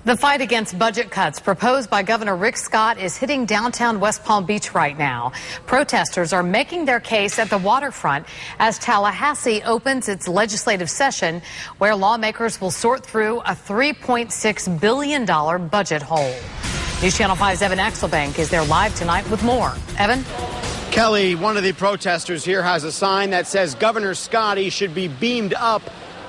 The fight against budget cuts proposed by Governor Rick Scott is hitting downtown West Palm Beach right now. Protesters are making their case at the waterfront as Tallahasse opens its legislative session, where lawmakers will sort through a $3.6 billion budget hole. News Channel 5's Evan Axelbank is there live tonight with more. Evan? Kelly, one of the protesters here has a sign that says Governor Scotty should be beamed up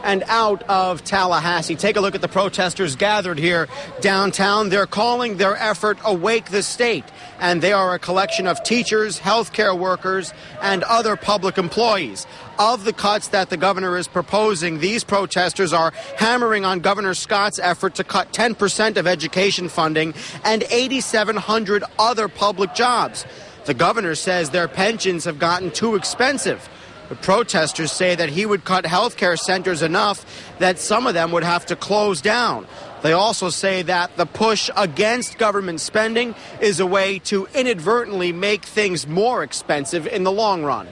and out of Tallahasse. Take a look at the protesters gathered here downtown. They're calling their effort Awake the State, and they are a collection of teachers, healthcare workers, and other public employees. Of the cuts that the governor is proposing, these protesters are hammering on Governor Scott's effort to cut 10% of education funding and 8,700 other public jobs. The governor says their pensions have gotten too expensive. The protesters say that he would cut health care centers enough that some of them would have to close down. They also say that the push against government spending is a way to inadvertently make things more expensive in the long run.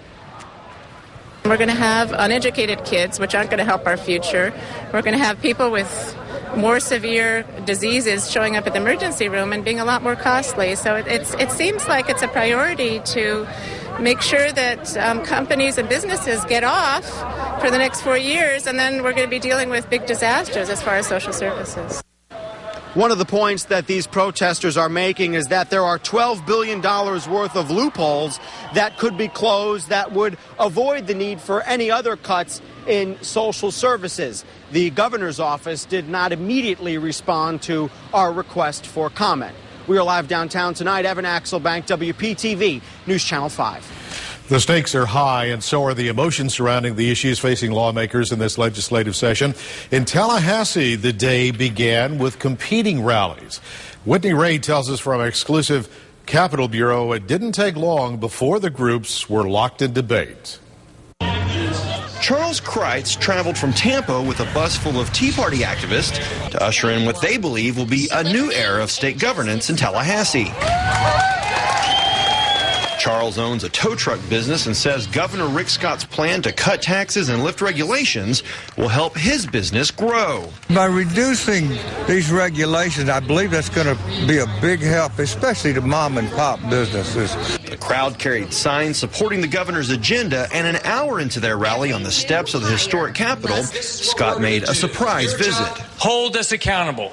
We're going to have uneducated kids, which aren't going to help our future. We're going to have people with more severe diseases showing up at the emergency room and being a lot more costly. So it seems like it's a priority to make sure that companies and businesses get off for the next 4 years, and then we're going to be dealing with big disasters as far as social services. One of the points that these protesters are making is that there are $12 billion worth of loopholes that could be closed that would avoid the need for any other cuts in social services. The governor's office did not immediately respond to our request for comment. We are live downtown tonight. Evan Axelbank, WPTV, News Channel 5. The stakes are high, and so are the emotions surrounding the issues facing lawmakers in this legislative session. In Tallahasse, the day began with competing rallies. Whitney Ray tells us from our exclusive Capitol Bureau it didn't take long before the groups were locked in debate. Charles Kreitz traveled from Tampa with a bus full of Tea Party activists to usher in what they believe will be a new era of state governance in Tallahasse. Charles owns a tow truck business and says Governor Rick Scott's plan to cut taxes and lift regulations will help his business grow. By reducing these regulations, I believe that's going to be a big help, especially to mom and pop businesses. The crowd carried signs supporting the governor's agenda, and an hour into their rally on the steps of the historic Capitol, Scott made a surprise visit. Hold us accountable.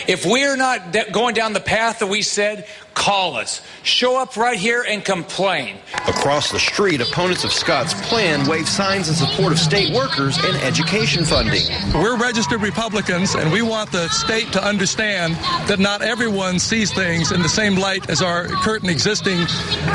If we're not going down the path that we said, call us. Show up right here and complain. Across the street, opponents of Scott's plan wave signs in support of state workers and education funding. We're registered Republicans, and we want the state to understand that not everyone sees things in the same light as our current existing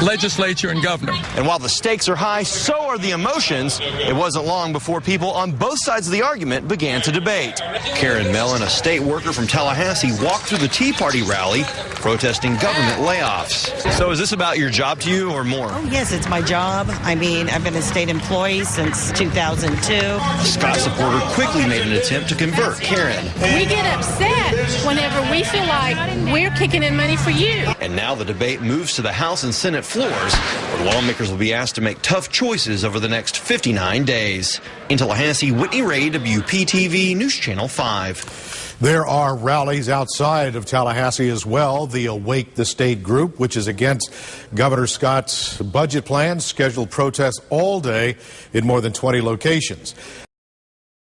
legislature and governor. And while the stakes are high, so are the emotions. It wasn't long before people on both sides of the argument began to debate. Karen Mellon, a state worker from Tallahasse, walked through the Tea Party rally protesting government layoffs. So is this about your job to you or more? Oh, yes, it's my job. I mean, I've been a state employee since 2002. A Scott supporter quickly made an attempt to convert Karen. We get upset whenever we feel like we're kicking in money for you. And now the debate moves to the House and Senate floors, where lawmakers will be asked to make tough choices over the next 59 days. In Tallahasse, Whitney Ray, WPTV News Channel 5. There are rallies outside of Tallahasse as well. The Awake the State group, which is against Governor Scott's budget plan, scheduled protests all day in more than 20 locations.